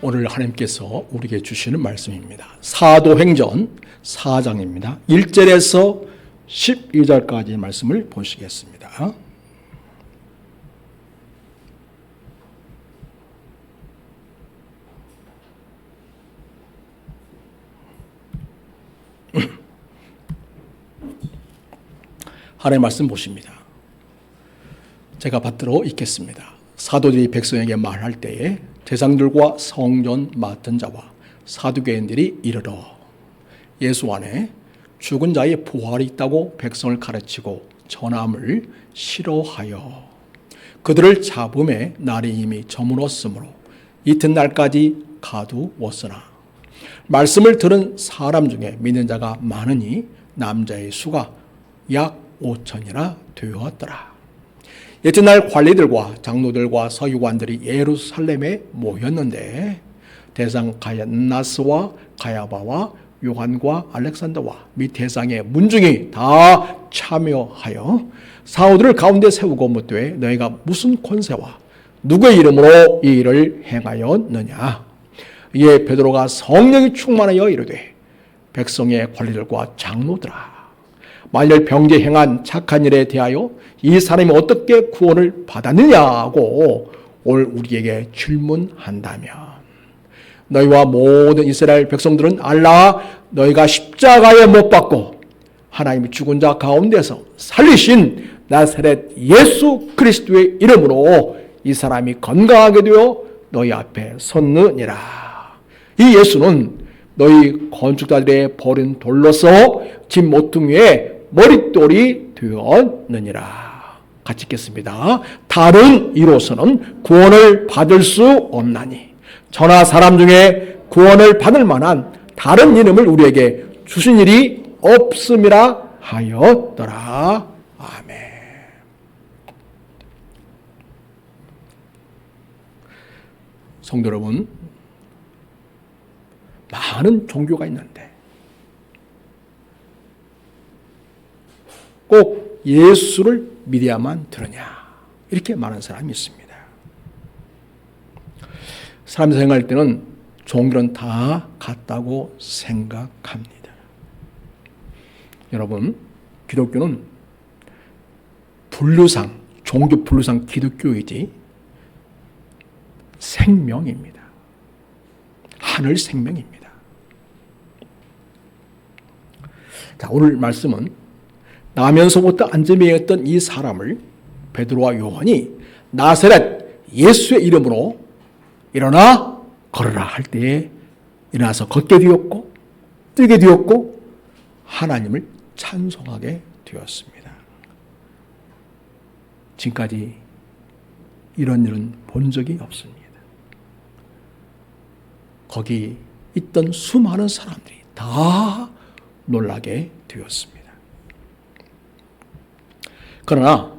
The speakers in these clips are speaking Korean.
오늘 하나님께서 우리에게 주시는 말씀입니다. 사도행전 4장입니다. 1절에서 12절까지 말씀을 보시겠습니다. 하나님의 말씀 보십니다. 제가 받들어 읽겠습니다. 사도들이 백성에게 말할 때에 제사장들과 성전 맡은 자와 사두개인들이 이르러 예수 안에 죽은 자의 부활이 있다고 백성을 가르치고 전함을 싫어하여 그들을 잡음에 날이 이미 저물었으므로 이튿날까지 가두었으나 말씀을 들은 사람 중에 믿는 자가 많으니 남자의 수가 약 5천이나 되었더라. 이튿날 관리들과 장로들과 서기관들이 예루살렘에 모였는데 대상 가야나스와 가야바와 요한과 알렉산더와 및 대상의 문중이 다 참여하여 사도들을 가운데 세우고 묻되 너희가 무슨 권세와 누구의 이름으로 이 일을 행하였느냐. 이에 베드로가 성령이 충만하여 이르되 백성의 관리들과 장로들아, 만일 병제 행한 착한 일에 대하여 이 사람이 어떻게 구원을 받았느냐고 오늘 우리에게 질문한다면 너희와 모든 이스라엘 백성들은 알라. 너희가 십자가에 못 박고 하나님이 죽은 자 가운데서 살리신 나사렛 예수 그리스도의 이름으로 이 사람이 건강하게 되어 너희 앞에 섰느니라. 이 예수는 너희 건축자들의 버린 돌로서 집 모퉁이에 머릿돌이 되었느니라. 같이 읽겠습니다. 다른 이로서는 구원을 받을 수 없나니 천하 사람 중에 구원을 받을 만한 다른 이름을 우리에게 주신 일이 없음이라 하였더라. 아멘. 성도 여러분, 많은 종교가 있는데 꼭 예수를 믿어야만 되느냐, 이렇게 많은 사람이 있습니다. 사람이 생각할 때는 종교는 다 같다고 생각합니다. 여러분, 기독교는 분류상, 종교 분류상 기독교이지 생명입니다. 하늘 생명입니다. 자, 오늘 말씀은 나면서부터 안전병이었던 이 사람을 베드로와 요한이 나사렛 예수의 이름으로 일어나 걸으라 할 때에 일어나서 걷게 되었고 뛰게 되었고 하나님을 찬송하게 되었습니다. 지금까지 이런 일은 본 적이 없습니다. 거기 있던 수많은 사람들이 다 놀라게 되었습니다. 그러나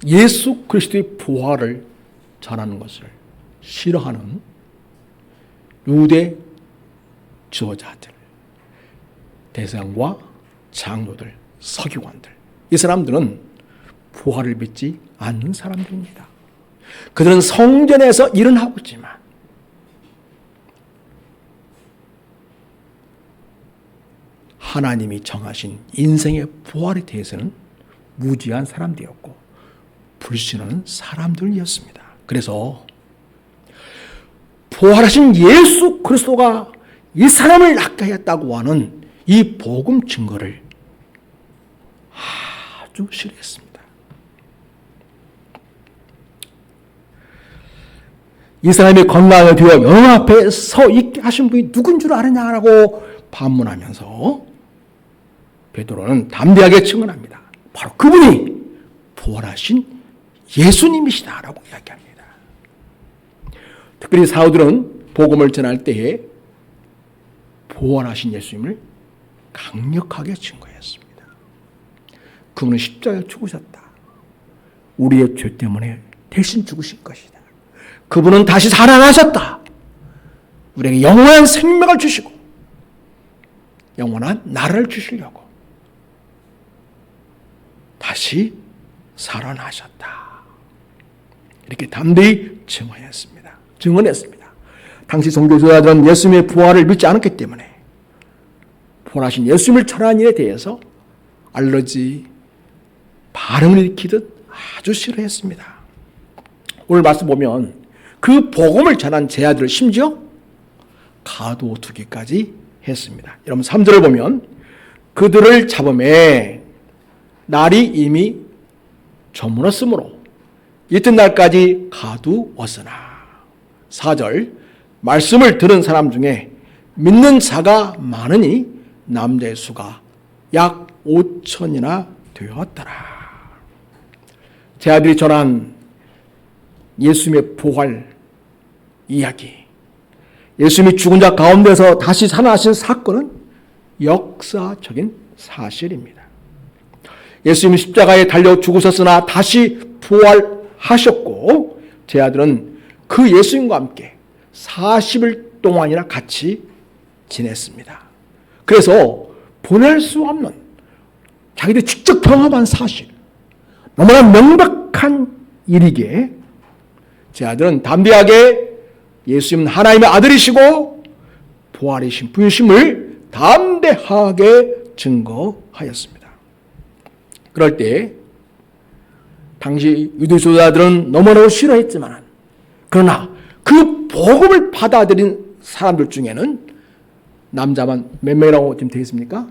예수 그리스도의 부활을 전하는 것을 싫어하는 유대 지도자들, 대장과 장로들, 서기관들, 이 사람들은 부활을 믿지 않는 사람들입니다. 그들은 성전에서 일은 하고 있지만 하나님이 정하신 인생의 부활에 대해서는 무지한 사람들이었고 불신하는 사람들이었습니다. 그래서 부활하신 예수 그리스도가 이 사람을 낫게 하였다고 하는 이 복음 증거를 아주 싫어했습니다. 이 사람이 건강하게 되어 여러분 앞에 서 있게 하신 분이 누군 줄 아느냐라고 반문하면서 베드로는 담대하게 증언합니다. 바로 그분이 부활하신 예수님이시다라고 이야기합니다. 특별히 사도들은 복음을 전할 때에 부활하신 예수님을 강력하게 증거했습니다. 그분은 십자가에 죽으셨다. 우리의 죄 때문에 대신 죽으신 것이다. 그분은 다시 살아나셨다. 우리에게 영원한 생명을 주시고 영원한 나라를 주시려고 다시 살아나셨다. 이렇게 담대히 증언했습니다. 당시 종교지도자들은 예수님의 부활을 믿지 않았기 때문에 부활하신 예수님을 전한 일에 대해서 알러지 반응을 일으키듯 아주 싫어했습니다. 오늘 말씀 보면 그 복음을 전한 제 아들을 심지어 가둬두기까지 했습니다. 여러분 3절을 보면 그들을 잡음에 날이 이미 저물었으므로 이튿날까지 가두었으나 4절 말씀을 들은 사람 중에 믿는 자가 많으니 남자의 수가 약 5천이나 되었더라. 제 아들이 전한 예수님의 부활 이야기, 예수님이 죽은 자 가운데서 다시 살아나신 사건은 역사적인 사실입니다. 예수님이 십자가에 달려 죽으셨으나 다시 부활하셨고 제 아들은 그 예수님과 함께 40일 동안이나 같이 지냈습니다. 그래서 보낼 수 없는 자기들이 직접 경험한 사실, 너무나 명백한 일이기에 제 아들은 담대하게 예수님은 하나님의 아들이시고 부활이신 분이심을 담대하게 증거하였습니다. 그럴 때 당시 유대 지도자들은 너무너무 싫어했지만 그러나 그 복음을 받아들인 사람들 중에는 남자만 몇 명이라고 지금 되겠습니까?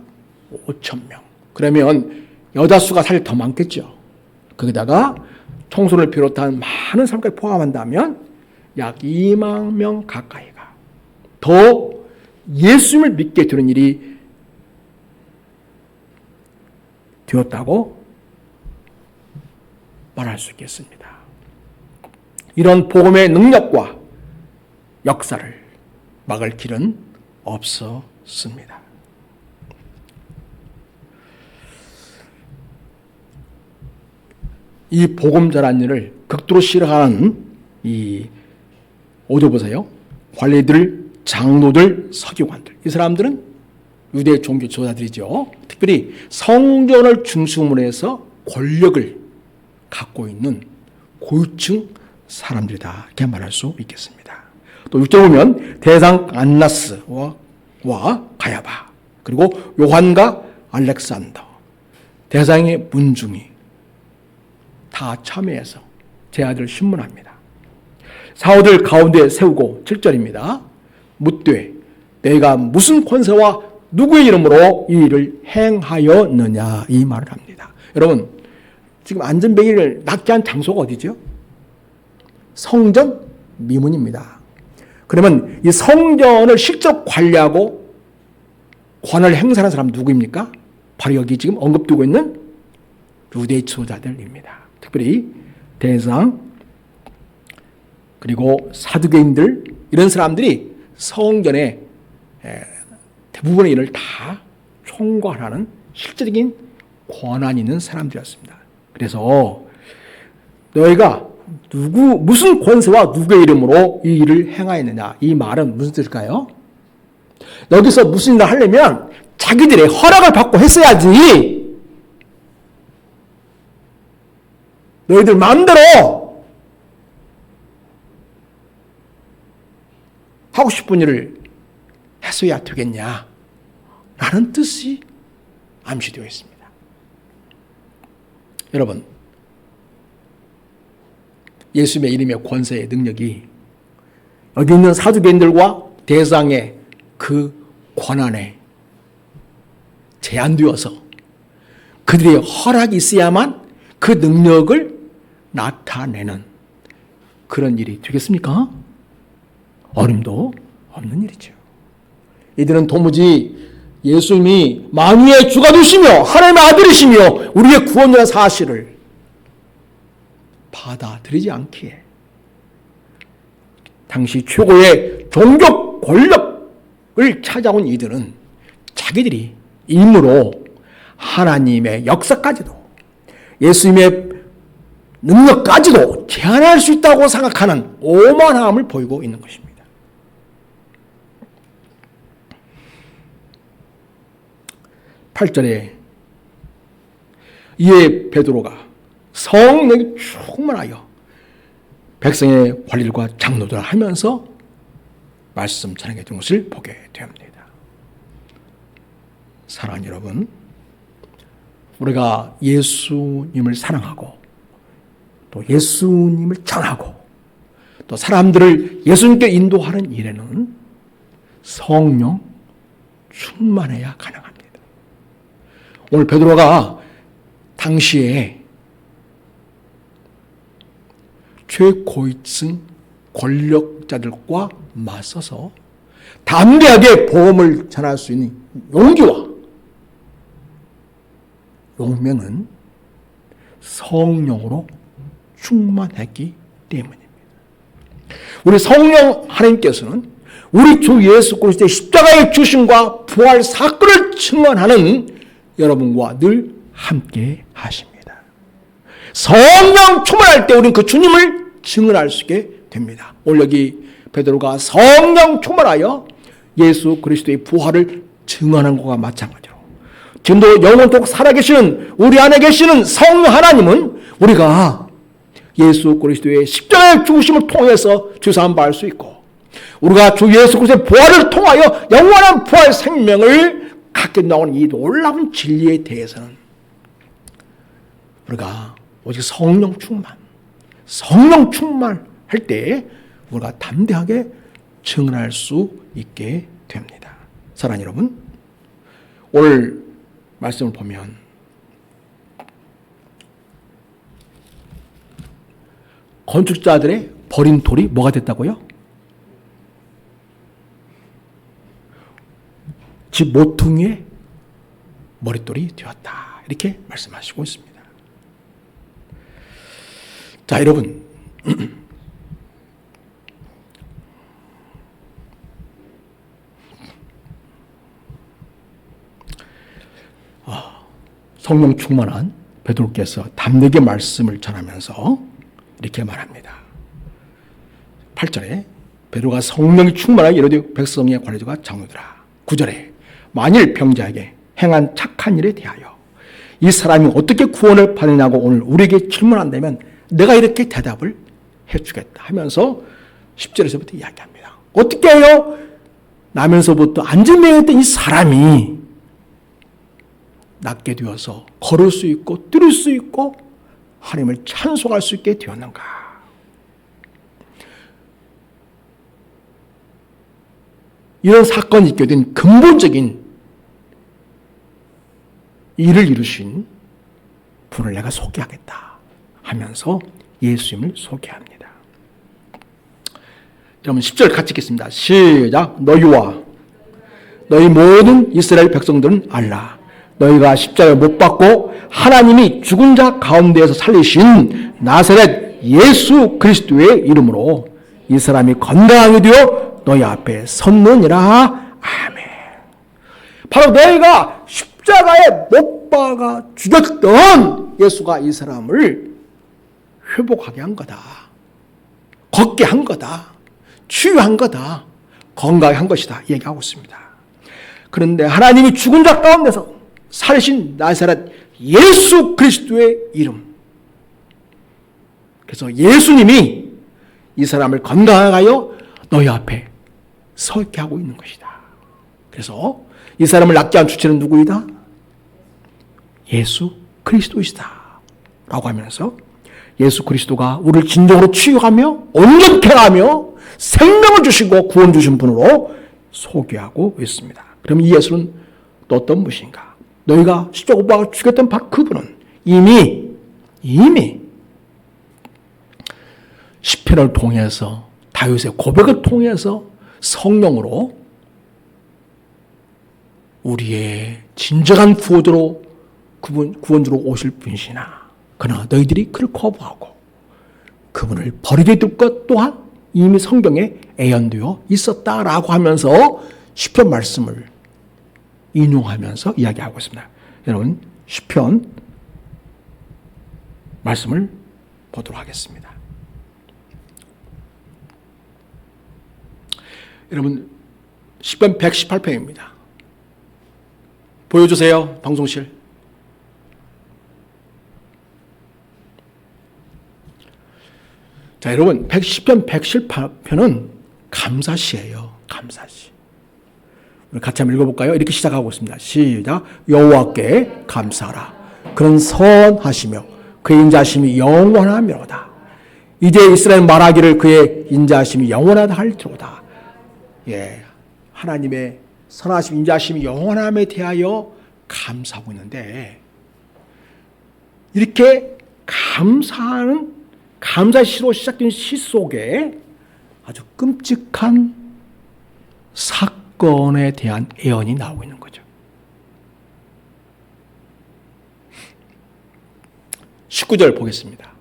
5,000명. 그러면 여자 수가 사실 더 많겠죠. 거기다가 청소를 비롯한 많은 사람까지 포함한다면 약 2만 명 가까이가 더 예수님을 믿게 되는 일이 되었다고 말할 수 있겠습니다. 이런 복음의 능력과 역사를 막을 길은 없었습니다. 이 복음 전한 일을 극도로 싫어하는 이 어디 보세요. 관리들, 장로들, 서기관들. 이 사람들은 유대 종교 지도자들이죠. 특별히 성전을 중심으로 해서 권력을 갖고 있는 고위층 사람들이다. 이렇게 말할 수 있겠습니다. 또 6절 보면 대상 안나스와 가야바 그리고 요한과 알렉산더 대상의 문중이 다 참여해서 제 아들을 신문합니다. 사도들 가운데 세우고 7절입니다. 묻되 내가 무슨 권세와 누구의 이름으로 이 일을 행하였느냐 이 말을 합니다. 여러분 지금 안전벨기를 낚게 한 장소가 어디죠? 성전 미문입니다. 그러면 이 성전을 직접 관리하고 권한을 행사하는 사람 누구입니까? 바로 여기 지금 언급되고 있는 유대 지도자들입니다. 특별히 대상 그리고 사두개인들 이런 사람들이 성전의 대부분의 일을 다 총괄하는 실질적인 권한이 있는 사람들이었습니다. 그래서 너희가 무슨 권세와 누구의 이름으로 이 일을 행하였느냐 이 말은 무슨 뜻일까요? 여기서 무슨 일을 하려면 자기들의 허락을 받고 했어야지 너희들 마음대로 하고 싶은 일을 했어야 되겠냐 라는 뜻이 암시되어 있습니다. 여러분 예수님의 이름의 권세의 능력이 여기 있는 사두개인들과 대상의 그 권한에 제한되어서 그들의 허락이 있어야만 그 능력을 나타내는 그런 일이 되겠습니까? 어림도 없는 일이죠. 이들은 도무지 예수님이 만유의 주가 되시며 하나님의 아들이시며 우리의 구원이라는 사실을 받아들이지 않기에 당시 최고의 종교 권력을 찾아온 이들은 자기들이 임으로 하나님의 역사까지도 예수님의 능력까지도 제한할 수 있다고 생각하는 오만함을 보이고 있는 것입니다. 8절에 이에 베드로가 성령이 충만하여 백성의 관리들과 장로들을 하면서 말씀 전하게 된 것을 보게 됩니다. 사랑하는 여러분, 우리가 예수님을 사랑하고 또 예수님을 전하고 또 사람들을 예수님께 인도하는 일에는 성령 충만해야 가능합니다. 오늘 베드로가 당시에 최고위층 권력자들과 맞서서 담대하게 복음을 전할 수 있는 용기와 용맹은 성령으로 충만했기 때문입니다. 우리 성령 하나님께서는 우리 주 예수 그리스도의 십자가의 죽으심과 부활 사건을 증언하는 여러분과 늘 함께 하십니다. 성령 충만할 때 우리는 그 주님을 증언할 수 있게 됩니다. 오늘 여기 베드로가 성령 충만하여 예수 그리스도의 부활을 증언한 것과 마찬가지로 지금도 영원토록 살아계시는 우리 안에 계시는 성령 하나님은 우리가 예수 그리스도의 십자가의 죽으심을 통해서 주사함 받을 수 있고 우리가 주 예수 그리스도의 부활을 통하여 영원한 부활 생명을 갖게 나오는 이 놀라운 진리에 대해서는 우리가 오직 성령 충만할 때 우리가 담대하게 증언할 수 있게 됩니다. 사랑하는 여러분, 오늘 말씀을 보면 건축자들의 버린 돌이 뭐가 됐다고요? 집 모퉁이의 머릿돌이 되었다. 이렇게 말씀하시고 있습니다. 자, 여러분, 성령 충만한 베드로께서 담대하게 말씀을 전하면서 이렇게 말합니다. 8절에 베드로가 성령이 충만하게 이르되 백성의 관리들과 장로들아. 9절에 만일 병자에게 행한 착한 일에 대하여 이 사람이 어떻게 구원을 받느냐고 오늘 우리에게 질문한다면 내가 이렇게 대답을 해주겠다 하면서 10절에서부터 이야기합니다. 어떻게 해요? 나면서부터 안진뱅이였던 이 사람이 낫게 되어서 걸을 수 있고 뛸 수 있고 하나님을 찬송할 수 있게 되었는가? 이런 사건이 있게 된 근본적인 일을 이루신 분을 내가 소개하겠다 하면서 예수님을 소개합니다. 여러분 10절 같이 읽겠습니다. 시작. 너희와 너희 모든 이스라엘 백성들은 알라. 너희가 십자가에 못 박고 하나님이 죽은 자 가운데에서 살리신 나사렛 예수 그리스도의 이름으로 이 사람이 건강하게 되어 너희 앞에 섰느니라. 아멘. 바로 너희가 십자가에 못 박아 죽였던 예수가 이 사람을 회복하게 한 거다. 걷게 한 거다. 치유한 거다. 건강하게 한 것이다. 얘기하고 있습니다. 그런데 하나님이 죽은 자 가운데서 살리신 나사렛 예수 그리스도의 이름. 그래서 예수님이 이 사람을 건강하게 하여 너희 앞에 서 있게 하고 있는 것이다. 그래서 이 사람을 낫게 한 주체는 누구이다? 예수 그리스도이시다. 라고 하면서 예수 그리스도가 우리를 진정으로 치유하며 온전케 하며 생명을 주시고 구원 주신 분으로 소개하고 있습니다. 그럼 이 예수는 또 어떤 분이신가? 너희가 십자가 못 박아 죽였던 바로 그분은 이미 시편을 통해서 다윗의 고백을 통해서 성령으로 우리의 진정한 구원주로 오실 분이시나 그러나 너희들이 그를 거부하고 그분을 버리게 될 것 또한 이미 성경에 예언되어 있었다라고 하면서 시편 말씀을 인용하면서 이야기하고 있습니다. 여러분 시편 말씀을 보도록 하겠습니다. 여러분 시편 118편입니다. 보여주세요. 방송실. 자, 여러분, 10편 118편은 감사시예요. 감사시. 우리 같이 한번 읽어볼까요? 이렇게 시작하고 있습니다. 시작. 여호와께 감사하라. 그는 선하시며 그의 인자하심이 영원하며로다. 이제 이스라엘 말하기를 그의 인자하심이 영원하다 할지로다. 예, 하나님의 선하심, 인자하심이 영원함에 대하여 감사하고 있는데, 이렇게 감사하는 감사시로 시작된 시 속에 아주 끔찍한 사건에 대한 예언이 나오고 있는 거죠. 19절 보겠습니다.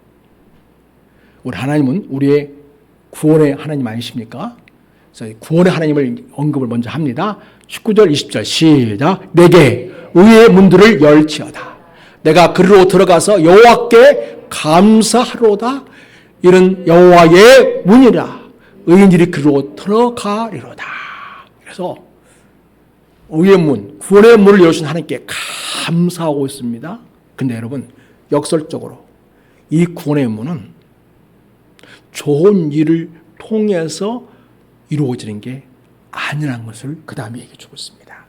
우리 하나님은 우리의 구원의 하나님 아니십니까? 그래서 구원의 하나님을 언급을 먼저 합니다. 19절 20절 시작. 내게 의의 문들을 열지어다. 내가 그리로 들어가서 여호와께 감사하로다. 이는 여호와의 문이라. 의인들이 그리로 들어가리로다. 그래서 의의 문, 구원의 문을 여신 하나님께 감사하고 있습니다. 근데 여러분, 역설적으로 이 구원의 문은 좋은 일을 통해서 이루어지는 게 아니라는 것을 그 다음에 얘기해 주고 있습니다.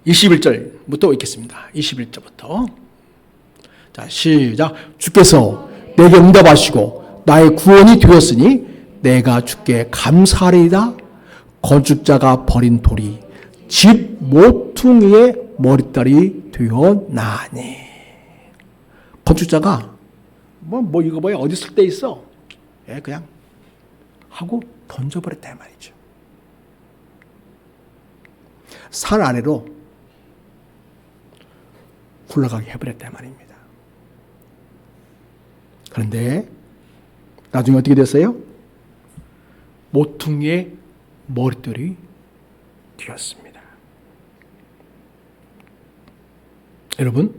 21절부터 읽겠습니다. 21절부터. 자, 시작. 주께서 내게 응답하시고 나의 구원이 되었으니 내가 주께 감사하리이다. 건축자가 버린 돌이 집 모퉁이의 머리털이 되었나니. 건축자가 뭐 이거 뭐야 어디 쓸 데 있어? 예, 그냥 하고 던져버렸다 말이죠. 산 아래로 굴러가게 해버렸다 말입니다. 그런데 나중에 어떻게 됐어요? 모퉁이의 머리털이 되었습니다. 여러분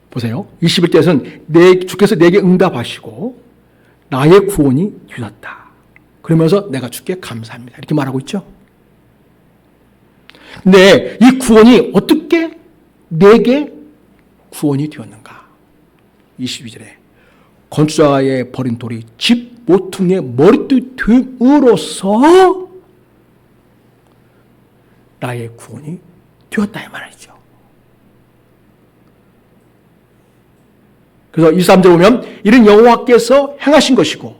보세요. 21절에서는 주께서 내게 응답하시고 나의 구원이 되었다. 그러면서 내가 주께 감사합니다. 이렇게 말하고 있죠. 근데 이 구원이 어떻게 내게 구원이 되었는가? 22절에 건축자의 버린 돌이 집 모퉁이의 머리털이 됨으로써 나의 구원이 되었다 이 말이죠. 그래서 23절 보면 이는 여호와께서 행하신 것이고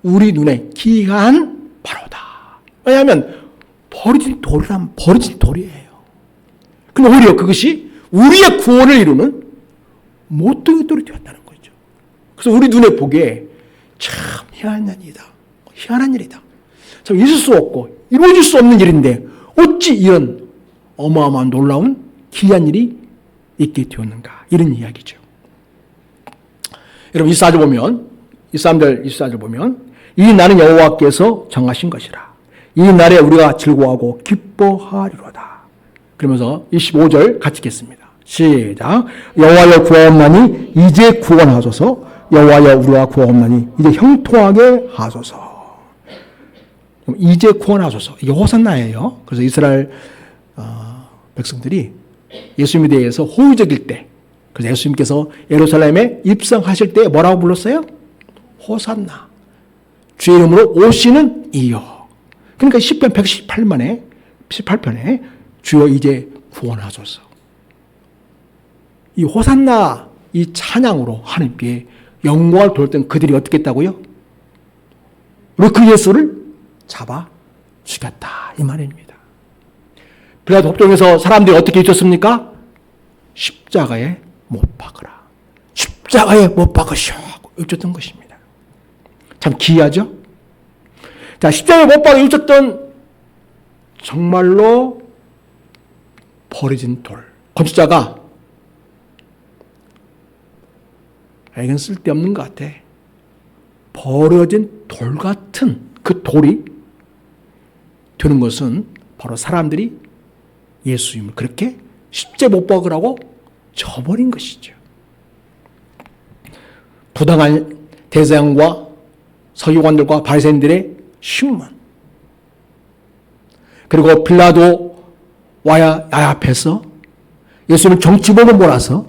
우리 눈에 기이한 바로다. 왜냐하면 버려진 돌이란 버려진 돌이에요. 근데 오히려 그것이 우리의 구원을 이루는 모퉁이 돌이 되었다는 거죠. 그래서 우리 눈에 보기에 참 희한한 일이다. 희한한 일이다. 참 있을 수 없고 이루어질 수 없는 일인데 어찌 이런 어마어마한 놀라운 기이한 일이 있게 되었는가. 이런 이야기죠. 여러분 24절 보면 24절 보면 이 날은 여호와께서 정하신 것이라. 이 날에 우리가 즐거워하고 기뻐하리로다. 그러면서 25절 같이 읽겠습니다. 시작. 여호와여 구하옵나니 이제 구원하소서. 여호와여 우리가 구하옵나니 이제 형통하게 하소서. 이제 구원하소서. 이게 호산나예요. 그래서 이스라엘 백성들이 예수님에 대해서 호의적일 때, 그래서 예수님께서 예루살렘에 입성하실 때 뭐라고 불렀어요? 호산나. 주의 이름으로 오시는 이여. 그러니까 10편 118편에 주여 이제 구원하소서. 이 호산나 이 찬양으로 하나님께 영광을 돌렸던 그들이 어떻게 했다고요? 우리 그 예수를 잡아 죽였다 이 말입니다. 빌라도 법정에서 사람들이 어떻게 잊었습니까? 십자가에 못 박으라. 십자가에 못 박으시오 하고 잊었던 것입니다. 참 기이하죠? 자, 십자가에 못 박아 잊었던 정말로 버려진 돌. 건축자가 이건 쓸데없는 것 같아. 버려진 돌 같은 그 돌이 되는 것은 바로 사람들이 예수님을 그렇게 십자가에 못 박으라고 쳐버린 것이죠. 부당한 대제사장과 서기관들과 바리새인들의 신문, 그리고 빌라도와 앞에서 예수님을 정치범으로 몰아서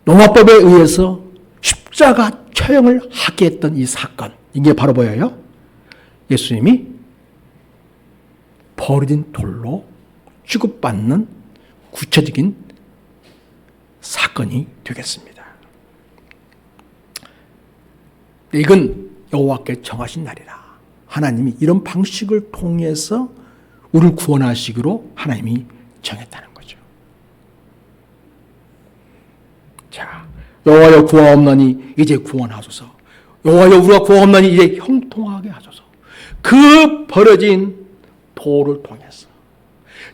로마법에 의해서 십자가 처형을 하게 했던 이 사건, 이게 바로 뭐예요? 예수님이 버려진 돌로 취급받는 구체적인 사건이 되겠습니다. 이건 여호와께 정하신 날이라. 하나님이 이런 방식을 통해서 우리를 구원하시기로 하나님이 정했다는 거죠. 자, 여호와여 구하옵나니 이제 구원하소서. 여호와여 우리가 구하옵나니 이제 형통하게 하소서. 그 버려진 돌을 통해서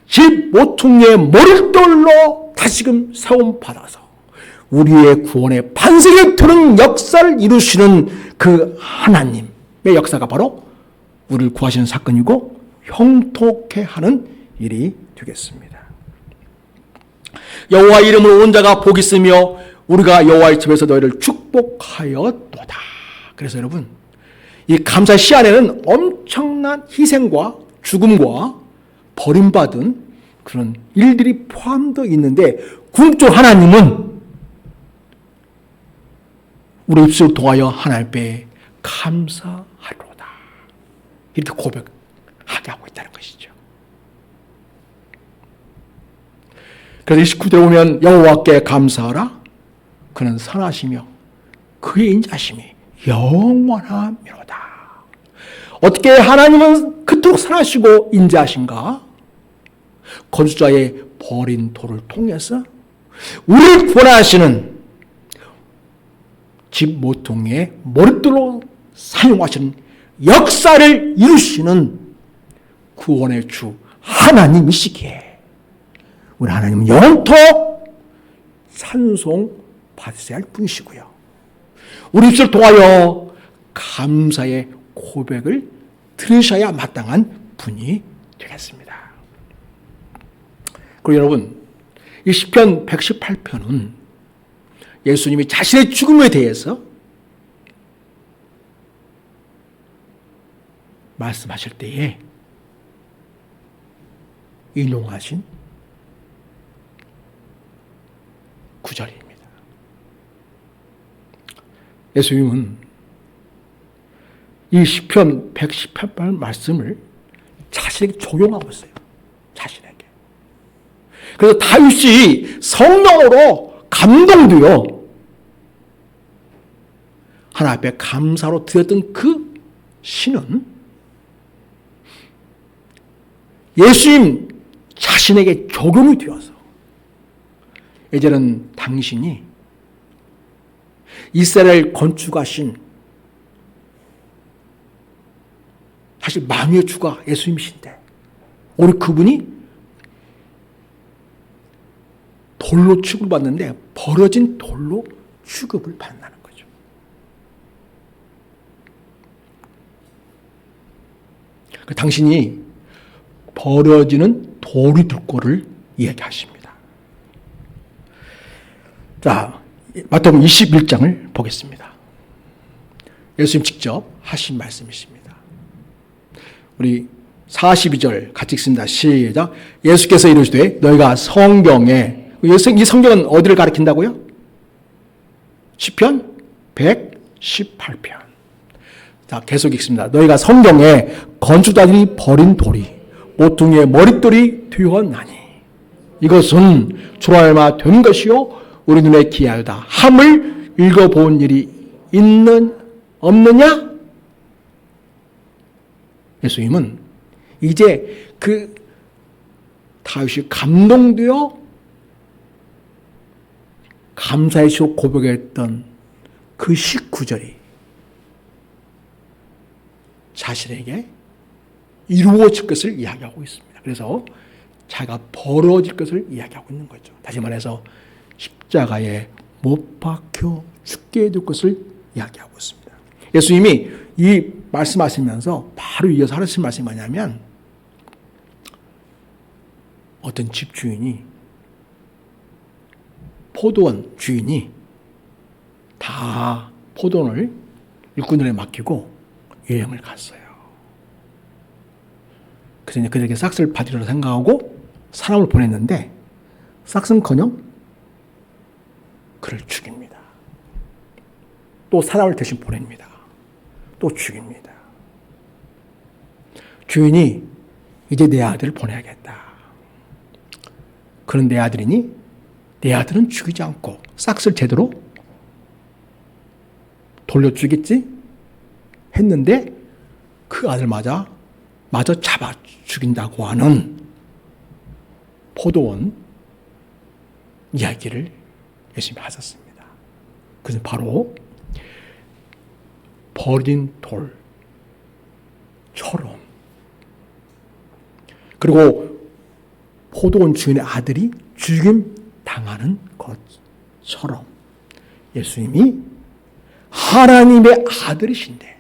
집 모퉁이의 머릿돌로 다시금 세움 받아서 우리의 구원의 반석이 되는 역사를 이루시는 그 하나님의 역사가 바로 우리를 구하시는 사건이고 형통케 하는 일이 되겠습니다. 여호와 이름으로 온 자가 복 있으며 우리가 여호와의 집에서 너희를 축복하였도다. 그래서 여러분, 이 감사 시 안에는 엄청난 희생과 죽음과 버림받은 그런 일들이 포함되어 있는데, 궁극적으로 하나님은 우리 입술을 통하여 하나님 앞에 감사하로다, 이렇게 고백하게 하고 있다는 것이죠. 그래서 29절에 보면 여호와께 감사하라. 그는 선하시며 그의 인자심이 영원하미로다. 어떻게 하나님은 그토록 선하시고 인자하신가? 건수자의 버린 돌을 통해서 우리를 구원하시는 집 모퉁이의 머릿돌로 사용하시는 역사를 이루시는 구원의 주 하나님이시기에 우리 하나님은 영원토록 찬송 받으셔야 할 분이시고요. 우리 입술을 통하여 감사의 고백을 들으셔야 마땅한 분이 되겠습니다. 그리고 여러분, 이 시편 118편은 예수님이 자신의 죽음에 대해서 말씀하실 때에 인용하신 구절입니다. 예수님은 이 시편 118편 말씀을 자신에게 적용하고 있어요. 자신에게. 그래서 다윗이 성령으로 감동되어 하나님 앞에 감사로 드렸던 그 시는 예수님 자신에게 적용이 되어서 이제는 당신이 이스라엘 건축하신 사실 만유의 주가 예수님이신데 우리 그분이 돌로 취급받는데 버려진 돌로 취급을 받는다는 거죠. 당신이 버려지는 돌이 될 거를 이야기하십니다. 자, 마태복음 21장을 보겠습니다. 예수님 직접 하신 말씀이십니다. 우리 42절 같이 읽습니다. 시작. 예수께서 이르시되 너희가 성경에, 이 성경은 어디를 가리킨다고요? 시편 118편. 자, 계속 읽습니다. 너희가 성경에 건축자들이 버린 돌이 모퉁이의 머릿돌이 되었나니 이것은 주로 얼마 된 것이요 우리 눈에 기하여다 함을 읽어본 일이 없느냐? 예수님은 이제 그 다윗이 감동되어 감사의 시로 고백했던 그 19절이 자신에게 이루어질 것을 이야기하고 있습니다. 그래서 자기가 벌어질 것을 이야기하고 있는 거죠. 다시 말해서 십자가에 못 박혀 죽게 될 것을 이야기하고 있습니다. 예수님이 이 말씀하시면서 바로 이어서 하신 말씀이 뭐냐면 어떤 집주인이 포도원 주인이 다 포도원을 일꾼들에 맡기고 여행을 갔어요. 그래서 그들에게 싹스를 받으려 생각하고 사람을 보냈는데 싹스는커녕 그를 죽입니다. 또 사람을 대신 보냅니다. 또 죽입니다. 주인이 이제 내 아들을 보내야겠다. 그런 내 아들이니 내 아들은 죽이지 않고 싹쓸 제대로 돌려주겠지 했는데 그 아들마저 잡아 죽인다고 하는 포도원 이야기를 열심히 하셨습니다. 그것은 바로 버린 돌처럼, 그리고 포도원 주인의 아들이 죽임 당하는 것처럼 예수님이 하나님의 아들이신데,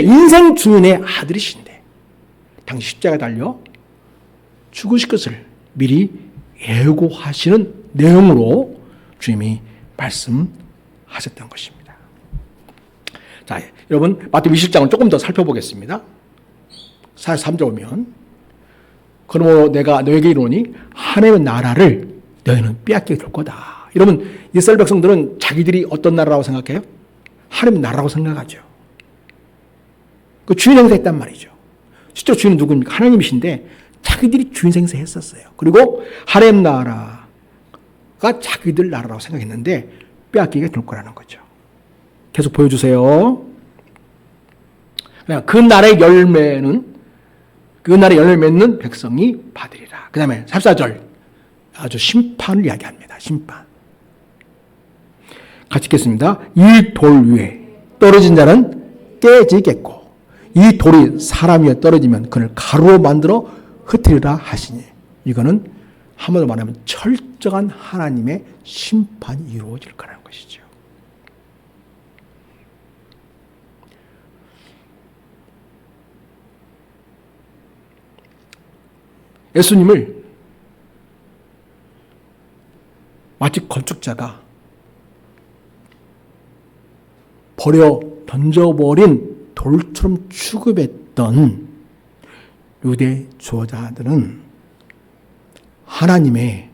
인생 주인의 아들이신데 당시 십자가에 달려 죽으실 것을 미리 예고하시는 내용으로 주님이 말씀하셨던 것입니다. 자, 여러분 마태복음 20장을 조금 더 살펴보겠습니다. 43절 오면, 그러므로 내가 너에게 이르노니 하나님의 나라를 너희는 빼앗게 될 거다. 여러분, 이스라엘 백성들은 자기들이 어떤 나라라고 생각해요? 하나님의 나라라고 생각하죠. 그 주인 행세했단 말이죠. 실제로 주인은 누굽니까? 하나님이신데 자기들이 주인 행세했었어요. 그리고 하나님 나라가 자기들 나라라고 생각했는데 빼앗기게 될 거라는 거죠. 계속 보여주세요. 그 나라의 열매는 그 나라의 열매 맺는 백성이 받으리라. 그 다음에 14절 아주 심판을 이야기합니다. 심판. 같이 읽겠습니다. 이 돌 위에 떨어진 자는 깨지겠고 이 돌이 사람 위에 떨어지면 그를 가루로 만들어 흩으리라 하시니, 이거는 한마디로 말하면 철저한 하나님의 심판이 이루어질 거라는 것이죠. 예수님을 마치 건축자가 버려 던져버린 돌처럼 취급했던 유대 주어자들은 하나님의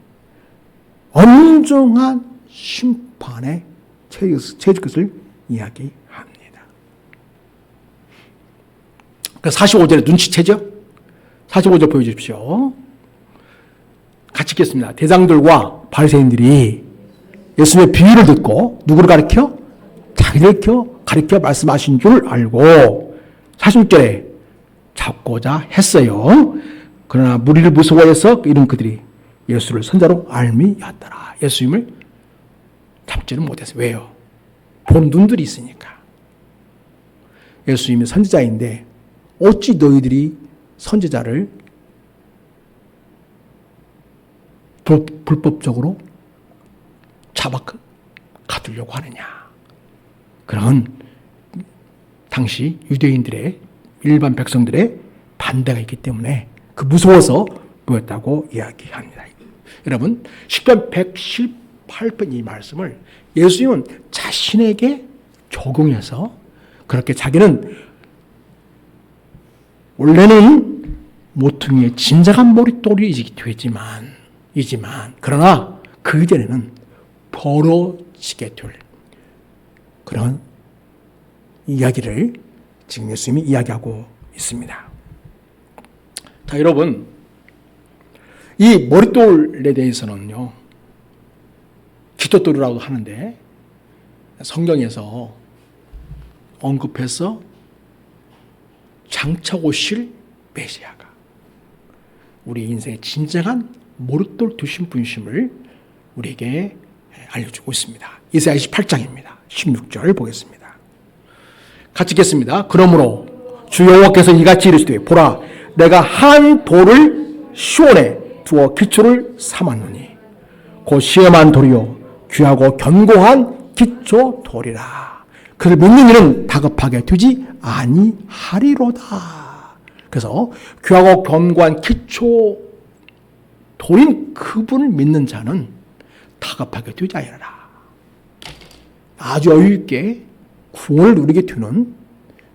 엄중한 심판에 처해질 것을 이야기합니다. 그 45절에 눈치채죠? 45절 보여주십시오. 같이 읽겠습니다. 대장들과 바리새인들이 예수님의 비유를 듣고 누구를 가리켜? 자기를 가리켜 말씀하신 줄 알고 46절에 잡고자 했어요. 그러나 무리를 무서워해서 이런 그들이 예수를 선자로 알미였더라. 예수님을 잡지는 못했어요. 왜요? 본 눈들이 있으니까. 예수님이 선지자인데 어찌 너희들이 선지자를 불법적으로 잡아 가두려고 하느냐. 그런 당시 유대인들의, 일반 백성들의 반대가 있기 때문에 그 무서워서 모였다고 이야기합니다. 여러분, 시편 118편 이 말씀을 예수님은 자신에게 적용해서 그렇게 자기는 원래는 모퉁이의 진작한 머릿돌이 되지만 그러나 그 이전에는 벌어지게 될 그런 이야기를 지금 예수님이 이야기하고 있습니다. 자, 여러분, 이 머릿돌에 대해서는요, 기토돌이라고 하는데 성경에서 언급해서 장차 오실 메시아가 우리 인생의 진정한 머릿돌 되신 분이심을 우리에게 알려주고 있습니다. 이사야 28장입니다. 16절 보겠습니다. 같이 읽겠습니다. 그러므로 주 여호와께서 이같이 이르시되 보라 내가 한 돌을 시온에 두어 기초를 삼았노니 곧 시험한 돌이요 귀하고 견고한 기초 돌이라. 그를 믿는 이는 다급하게 되지 아니하리로다. 그래서 귀하고 견고한 기초 돌인 그분을 믿는 자는 다급하게 되지 아니하리라. 아주 여유있게 구원을 누리게 되는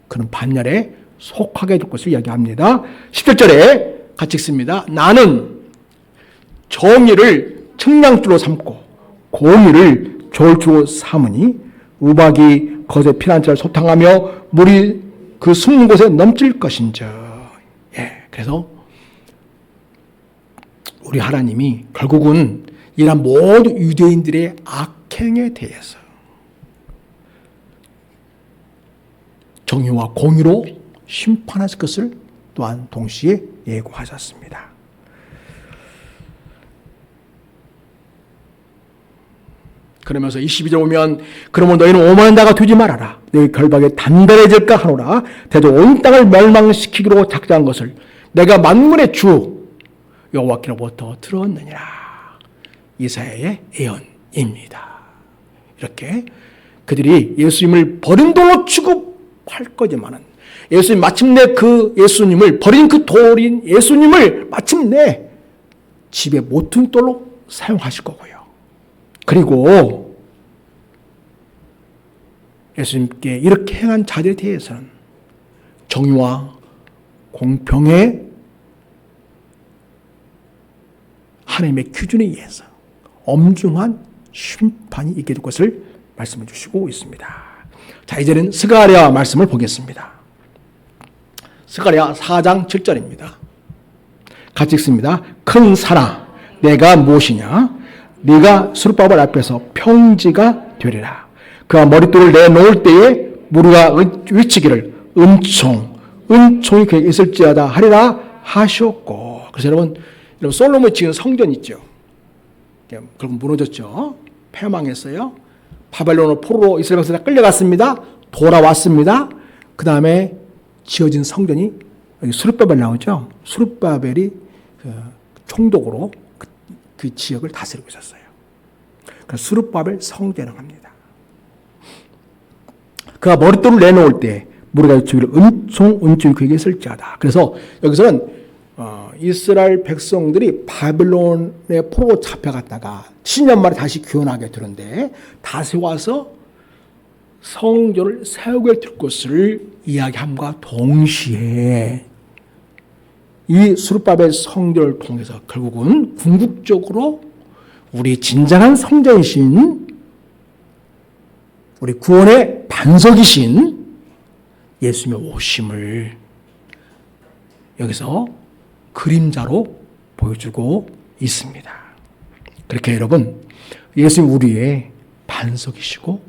그런 반열에 속하게 될 것을 이야기합니다. 17절에 같이 읽습니다. 나는 정의를 측량줄로 삼고 공의를 좋을 줄 삼으니 우박이 거기서 피난처를 소탕하며 물이 그 숨는 곳에 넘칠 것인즉. 그래서 우리 하나님이 결국은 이런 모든 유대인들의 악행에 대해서 정의와 공의로 심판하실 것을 또한 동시에 예고하셨습니다. 그러면서 22절 보면 그러면 너희는 오만한 자가 되지 말아라. 너희 결박에 단단해질까 하노라. 대저 온 땅을 멸망시키기로 작정한 것을 내가 만군의 주 여호와께로부터 들었느니라. 이사야의 예언입니다. 이렇게 그들이 예수님을 버린 돌로 취급할 거지만은 예수님 마침내 그 예수님을 버린 그 돌인 예수님을 마침내 집에 모퉁이 돌로 사용하실 거고요. 그리고 예수님께 이렇게 행한 자들에 대해서는 정의와 공평의 하나님의 기준에 의해서 엄중한 심판이 있게 될 것을 말씀해 주시고 있습니다. 자, 이제는 스가랴 말씀을 보겠습니다. 스가랴 4장 7절입니다. 같이 읽습니다. 큰 산아 내가 무엇이냐? 네가 수르바벨 앞에서 평지가 되리라. 그가 머릿돌을 내놓을 때에 무리가 외치기를 은총이 그에게 있을지어다 하리라 하셨고. 그래서 여러분 솔로몬이 지은 성전 있죠. 결국 무너졌죠. 패망했어요. 바벨론으로 포로로 이스라엘 백성이 끌려갔습니다. 돌아왔습니다. 그 다음에 지어진 성전이 여기 수르바벨 나오죠. 수르바벨이 총독으로 그 지역을 다스리고 있었어요. 그래서 수르바벨 성전이라고 합니다. 그가 머릿돌을 내놓을 때 무리가 외치기를 은총이 그에게 있을지어다. 그래서 여기서는 이스라엘 백성들이 바벨론의 포로로 잡혀갔다가 70년 만에 다시 귀환하게 되는데 다시 와서 성전을 세우게 될 것을 이야기함과 동시에 이 수르바벨 성전을 통해서 결국은 궁극적으로 우리 진정한 성전이신 우리 구원의 반석이신 예수님의 오심을 여기서 그림자로 보여주고 있습니다. 그렇게 여러분 예수님 우리의 반석이시고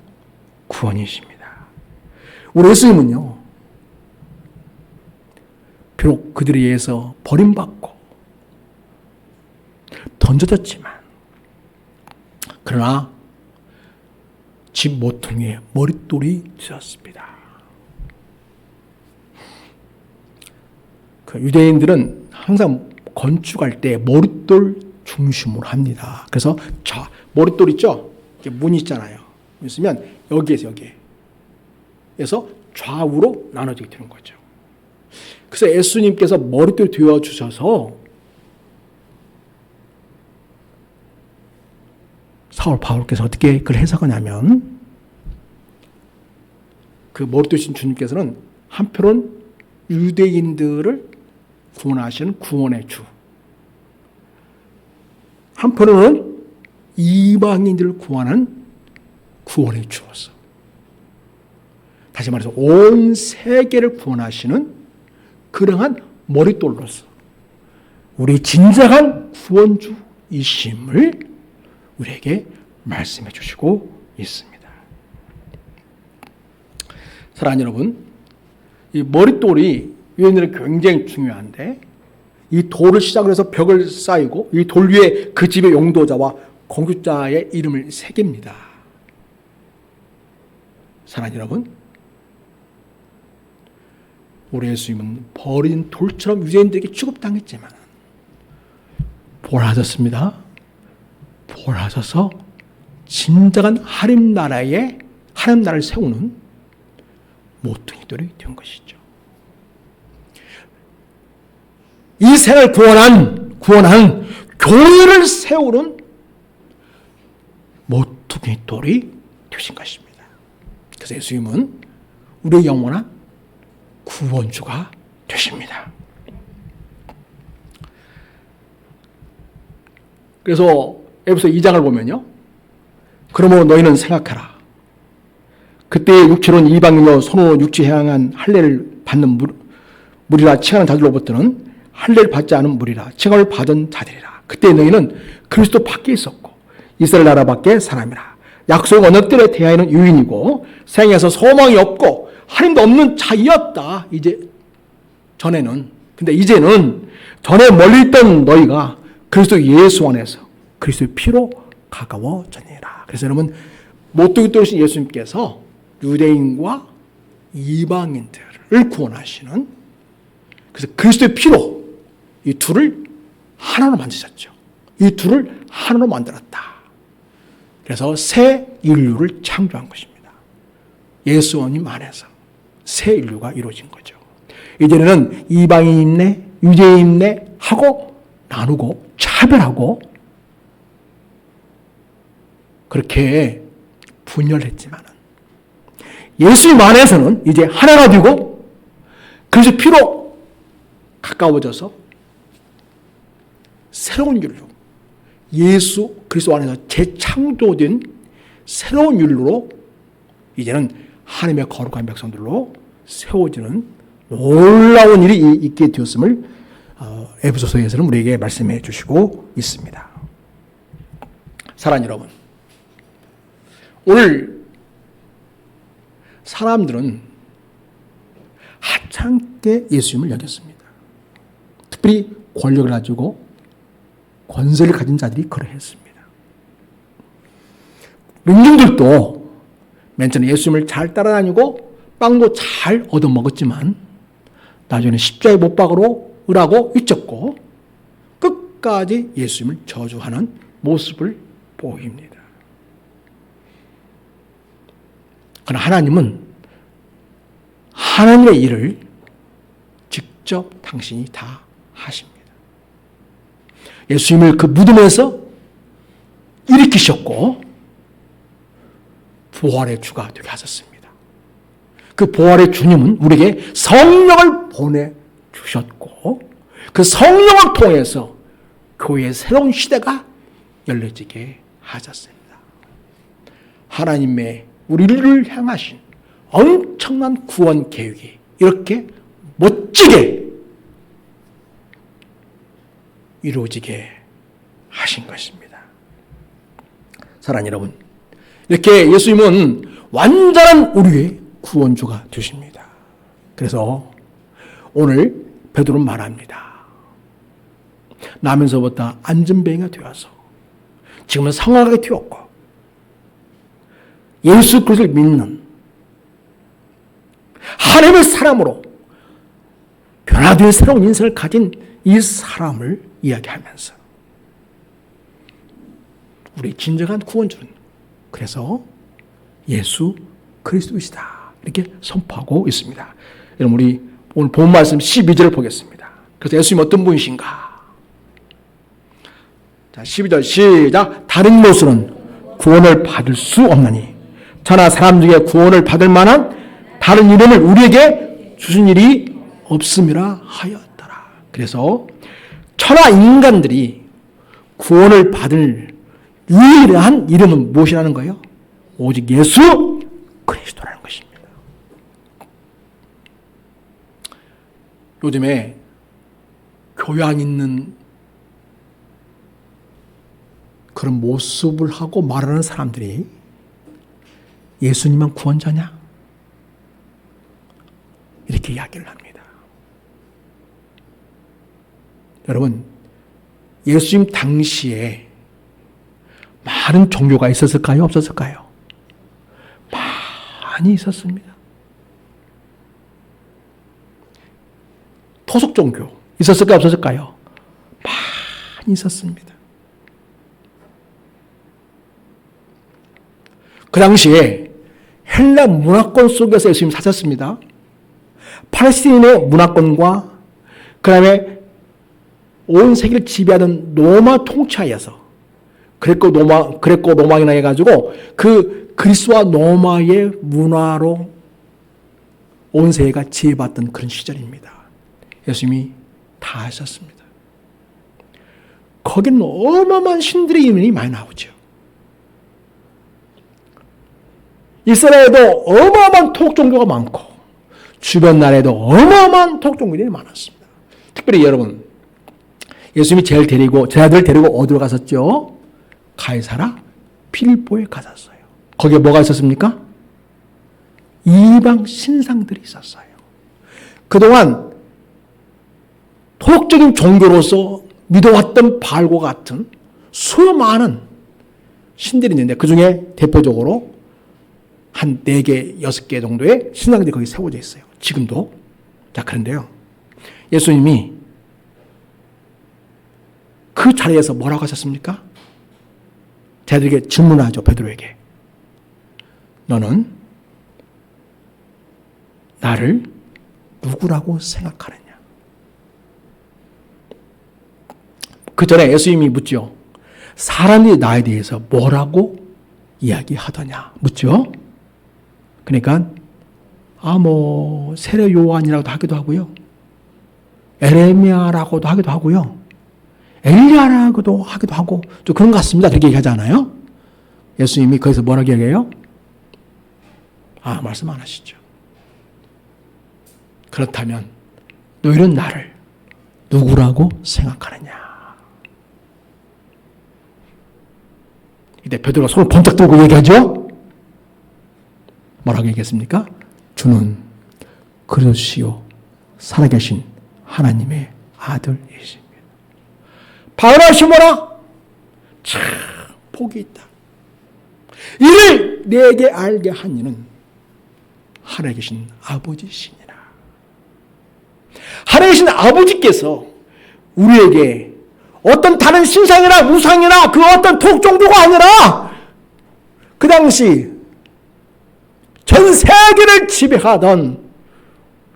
구원이십니다. 우리 예수님은요 비록 그들에 의해서 버림받고 던져졌지만 그러나 집 모퉁이에 머릿돌이 되었습니다. 그 유대인들은 항상 건축할 때 머릿돌 중심으로 합니다. 그래서 머릿돌 있죠? 이렇게 문이 있잖아요. 있으면 여기에서 좌우로 나눠지게 되는 거죠. 그래서 예수님께서 머릿돌 되어 주셔서 사울 바울께서 어떻게 그걸 해석하냐면 그 머릿돌이신 주님께서는 한편은 유대인들을 구원하시는 구원의 주, 한편으로는 이방인들을 구원하는 구원의 주로서, 다시 말해서 온 세계를 구원하시는 그러한 머릿돌로서 우리 진정한 구원주이심을 우리에게 말씀해 주시고 있습니다. 사랑하는 여러분, 이 머릿돌이 유대인들은 굉장히 중요한데 이 돌을 시작으로 해서 벽을 쌓이고 이 돌 위에 그 집의 용도자와 공급자의 이름을 새깁니다. 사랑하는 여러분, 우리 예수님은 버린 돌처럼 유대인들에게 취급당했지만 부활하셨습니다. 부활하셔서 진정한 하나님 나라를 세우는 모퉁이돌이 된 것이죠. 이 세상을 구원한 교회를 세우는 모퉁이돌이 되신 것입니다. 그래서 예수님은 우리의 영원한 구원주가 되십니다. 그래서 에베소 2장을 보면요, 그러므로 너희는 생각하라. 그때의 육체로는 이방인으로 손으로 육체 향한 할례를 받는 무리라 칭하는 자들로부터는 할례를 받지 않은 무리라 칭함을 받은 자들이라. 그때 너희는 그리스도 밖에 있었고 이스라엘 나라 밖에 사람이라. 약속 언약들에 대하여는 유인이고 생에서 소망이 없고 하나님도 없는 자이었다. 이제 전에는. 근데 이제는 전에 멀리 있던 너희가 그리스도 예수 안에서 그리스도의 피로 가까워졌느니라. 그래서 여러분 못되게 떠오신 예수님께서 유대인과 이방인들을 구원하시는, 그래서 그리스도의 피로 이 둘을 하나로 만드셨죠. 이 둘을 하나로 만들었다. 그래서 새 인류를 창조한 것입니다. 예수님 안에서 새 인류가 이루어진 거죠. 이제는 이방인 있네, 유대인 있네 하고 나누고 차별하고 그렇게 분열했지만 예수님 안에서는 이제 하나가 되고 그래서 피로 가까워져서 새로운 인류, 예수 그리스도 안에서 재창조된 새로운 인류로 이제는 하나님의 거룩한 백성들로 세워지는 놀라운 일이 있게 되었음을 에베소서에서는 우리에게 말씀해 주시고 있습니다. 사랑하는 여러분, 오늘 사람들은 하찮게 예수님을 여겼습니다. 특별히 권력을 가지고 권세를 가진 자들이 그러했습니다. 민중들도 맨 처음에 예수님을 잘 따라다니고 빵도 잘 얻어먹었지만 나중에는 십자가에 못 박으라고 잊었고 끝까지 예수님을 저주하는 모습을 보입니다. 그러나 하나님은 하나님의 일을 직접 당신이 다 하십니다. 예수님을 그 무덤에서 일으키셨고 부활의 주가 되게 하셨습니다. 그 부활의 주님은 우리에게 성령을 보내주셨고 그 성령을 통해서 교회의 새로운 시대가 열려지게 하셨습니다. 하나님의 우리를 향하신 엄청난 구원 계획이 이렇게 멋지게 이루어지게 하신 것입니다. 사랑하는 여러분, 이렇게 예수님은 완전한 우리의 구원주가 되십니다. 그래서 오늘 베드로는 말합니다. 나면서부터 안전뱅이가 되어서 지금은 성화하게 되었고 예수 그리스도를 믿는 하나님의 사람으로 변화된 새로운 인생을 가진 이 사람을 이야기하면서 우리 진정한 구원주는 그래서 예수 그리스도이시다 이렇게 선포하고 있습니다. 여러분 우리 오늘 본 말씀 12절을 보겠습니다. 그래서 예수님 어떤 분이신가? 자, 12절 시작. 다른 이로서는 구원을 받을 수 없나니 저나 사람 중에 구원을 받을 만한 다른 이름을 우리에게 주신 일이 없음이라 하였더라. 그래서 천하 인간들이 구원을 받을 유일한 이름은 무엇이라는 거예요? 오직 예수 그리스도라는 것입니다. 요즘에 교양 있는 그런 모습을 하고 말하는 사람들이 예수님만 구원자냐? 이렇게 이야기를 합니다. 여러분, 예수님 당시에 많은 종교가 있었을까요? 없었을까요? 많이 있었습니다. 토속 종교 있었을까요? 없었을까요? 많이 있었습니다. 그 당시에 헬라 문화권 속에서 예수님 사셨습니다. 팔레스틴의 문화권과 그 다음에 온 세계를 지배하던 로마 통치하에서 그레코 로마이나 해가지고 그 그리스와 로마의 문화로 온 세계가 지배받던 그런 시절입니다. 예수님이 다 하셨습니다. 거기는 어마어마한 신들의 이름이 많이 나오죠. 이스라엘에도 어마어마한 토속 종교가 많고 주변 나라에도 어마어마한 토속 종교들이 많았습니다. 특별히 여러분, 예수님이 제 아들 데리고 어디로 갔었죠? 가이사라 필리포에 갔었어요. 거기에 뭐가 있었습니까? 이방 신상들이 있었어요. 그동안 토속적인 종교로서 믿어왔던 바알과 같은 수많은 신들이 있는데 그 중에 대표적으로 한 4개, 6개 정도의 신상들이 거기 세워져 있어요. 지금도. 자, 그런데요. 예수님이 그 자리에서 뭐라고 하셨습니까? 제자들에게 질문하죠. 베드로에게. 너는 나를 누구라고 생각하느냐? 그 전에 예수님이 묻죠. 사람이 나에 대해서 뭐라고 이야기하더냐? 묻죠. 그러니까 세례 요한이라고도 하기도 하고요. 에레미야라고도 하기도 하고요. 엘리야라고도 하기도 하고 좀 그런 것 같습니다. 그렇게 얘기하잖아요. 예수님이 거기서 뭐라고 얘기해요? 말씀 안 하시죠. 그렇다면 너희는 나를 누구라고 생각하느냐? 이때 베드로가 손을 번쩍 들고 얘기하죠. 뭐라고 얘기했습니까? 주는 그리스도시요 살아계신 하나님의 아들이십니다. 바울아 시모나, 참 복이 있다. 이를 내게 알게 한 이는 하늘에 계신 아버지시니라. 하늘에 계신 아버지께서 우리에게 어떤 다른 신상이나 우상이나 그 어떤 토속 종교가 아니라 그 당시 전 세계를 지배하던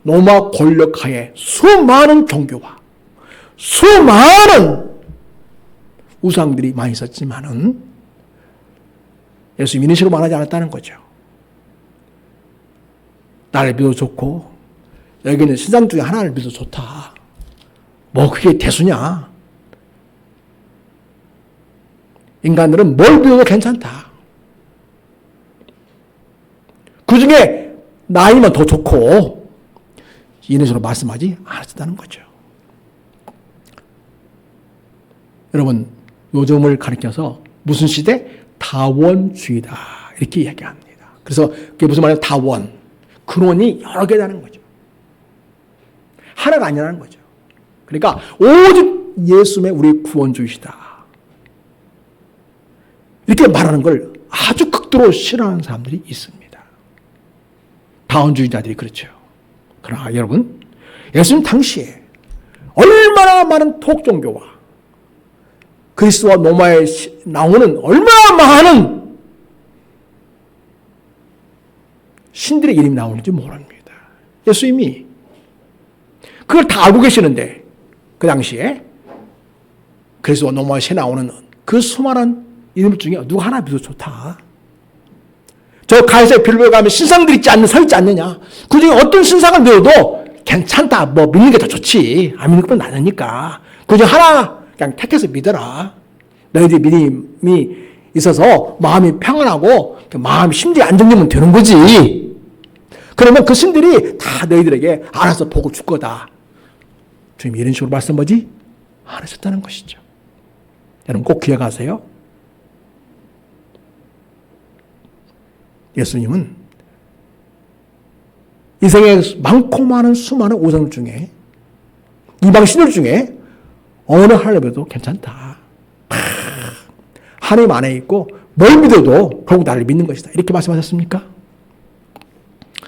로마 권력하에 수많은 종교와 수많은 우상들이 많이 있었지만은 예수님이 이런 식으로 말하지 않았다는 거죠. 나를 믿어도 좋고 여기는 신상 중에 하나를 믿어도 좋다. 뭐 그게 대수냐? 인간들은 뭘 믿어도 괜찮다. 그 중에 나이면 더 좋고 이런 식으로 말씀하지 않았다는 거죠. 여러분, 요즘을 가리켜서 무슨 시대? 다원주의다. 이렇게 얘기합니다. 그래서 그게 무슨 말이에요? 다원. 근원이 여러 개라는 거죠. 하나가 아니라는 거죠. 그러니까 오직 예수님의 우리 구원주이시다. 이렇게 말하는 걸 아주 극도로 싫어하는 사람들이 있습니다. 다원주의자들이 그렇죠. 그러나 여러분, 예수님 당시에 얼마나 많은 토속종교와 그리스도와 로마에 나오는 얼마나 많은 신들의 이름이 나오는지 모릅니다. 예수님이 그걸 다 알고 계시는데 그 당시에 그리스도와 로마에 나오는 그 수많은 이름 중에 누구 하나 믿어도 좋다. 저 가이사랴 빌보에 가면 신상들 서 있지 않느냐. 그 중에 어떤 신상을 믿어도 괜찮다. 뭐 믿는 게 더 좋지. 안 믿는 것보다 낫으니까. 그 중에 하나 그냥 택해서 믿어라. 너희들 믿음이 있어서 마음이 평안하고 마음이 심리가 안정되면 되는 거지. 그러면 그 신들이 다 너희들에게 알아서 복을 줄 거다. 주님이 이런 식으로 말씀하지 안 하셨다는 것이죠. 여러분 꼭 기억하세요. 예수님은 이 세상에 많고 많은 수많은 우상 중에 이방 신들 중에 어느 하나를 믿어도 괜찮다. 하나님 안에 있고 뭘 믿어도 결국 나를 믿는 것이다. 이렇게 말씀하셨습니까?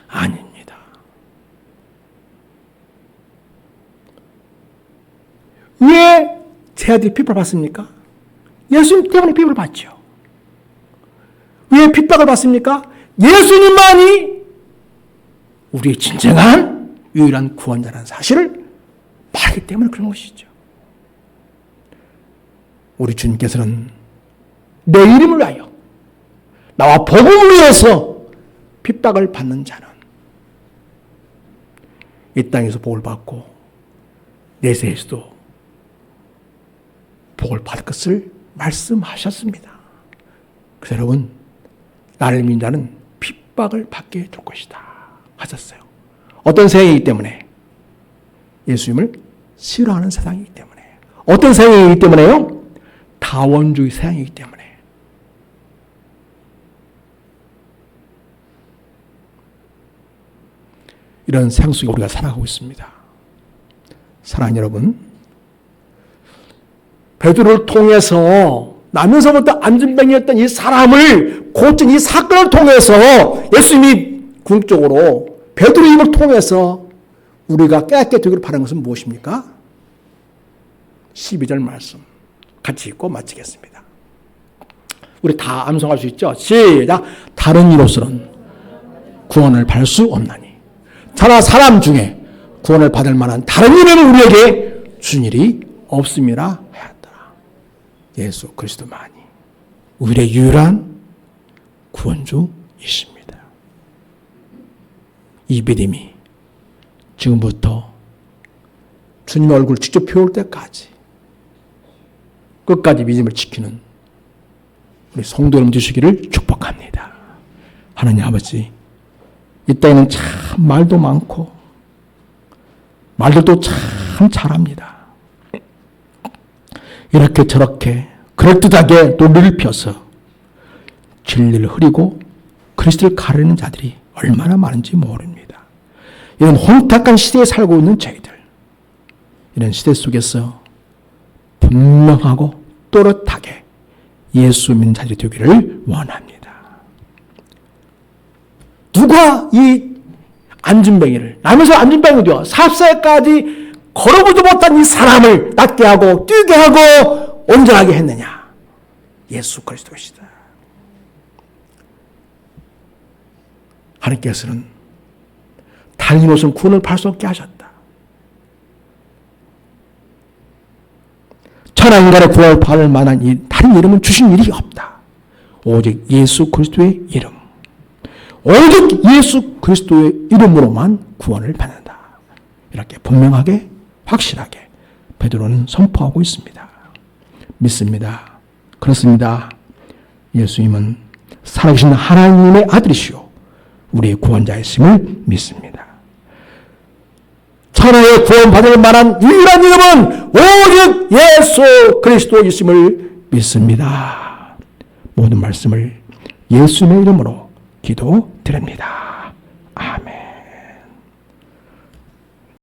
아닙니다. 왜 제 아들이 핍박을 받습니까? 예수님 때문에 핍박을 받죠. 왜 핍박을 받습니까? 예수님만이 우리의 진정한 유일한 구원자라는 사실을 말하기 때문에 그런 것이죠. 우리 주님께서는 내 이름을 위하여 나와 복음을 위해서 핍박을 받는 자는 이 땅에서 복을 받고 내세에서도 복을 받을 것을 말씀하셨습니다. 그래서 여러분, 나를 믿는 자는 핍박을 받게 될 것이다 하셨어요. 어떤 세상이기 때문에? 예수님을 싫어하는 세상이기 때문에. 어떤 세상이기 때문에요? 다원주의 세상이기 때문에. 이런 세상 속에 우리가 살아가고 있습니다. 사랑하는 여러분, 베드로를 통해서 나면서부터 안진병이었던 이 사람을 고친 이 사건을 통해서 예수님이 궁극적으로 베드로 입을 통해서 우리가 깨닫게 되기를 바라는 것은 무엇입니까? 12절 말씀 같이 읽고 마치겠습니다. 우리 다 암송할 수 있죠? 시작! 다른 이로서는 구원을 받을 수 없나니 저나 사람 중에 구원을 받을 만한 다른 이름은 우리에게 준 일이 없음이라 하였더라. 예수 그리스도만이 우리의 유일한 구원주이십니다. 이 믿음이 지금부터 주님 얼굴 직접 배울 때까지 끝까지 믿음을 지키는 우리 성도 여러분 되시기를 축복합니다. 하나님 아버지, 이 땅에는 참 말도 많고 말들도 참 잘합니다. 이렇게 저렇게 그럴듯하게 논리를 펴서 진리를 흐리고 그리스도를 가르는 자들이 얼마나 많은지 모릅니다. 이런 혼탁한 시대에 살고 있는 저희들, 이런 시대 속에서 분명하고 또렷하게 예수 믿는 자들이 되기를 원합니다. 누가 이 안진뱅이를, 나면서 안진뱅이 되어 삽살까지 걸어보지 못한 이 사람을 낫게 하고 뛰게 하고 온전하게 했느냐? 예수 그리스도시다. 하나님께서는 다른 이로서는 구원을 받을 수 없게 하셨다. 천하 인간의 구원을 받을 만한 이 다른 이름은 주신 일이 없다. 오직 예수 그리스도의 이름, 오직 예수 그리스도의 이름으로만 구원을 받는다. 이렇게 분명하게 확실하게 베드로는 선포하고 있습니다. 믿습니다. 그렇습니다. 예수님은 살아계신 하나님의 아들이시오 우리의 구원자이심을 믿습니다. 천하의 구원받을 만한 유일한 이름은 오직 예수 그리스도이심을 믿습니다. 모든 말씀을 예수님의 이름으로 기도드립니다. 아멘.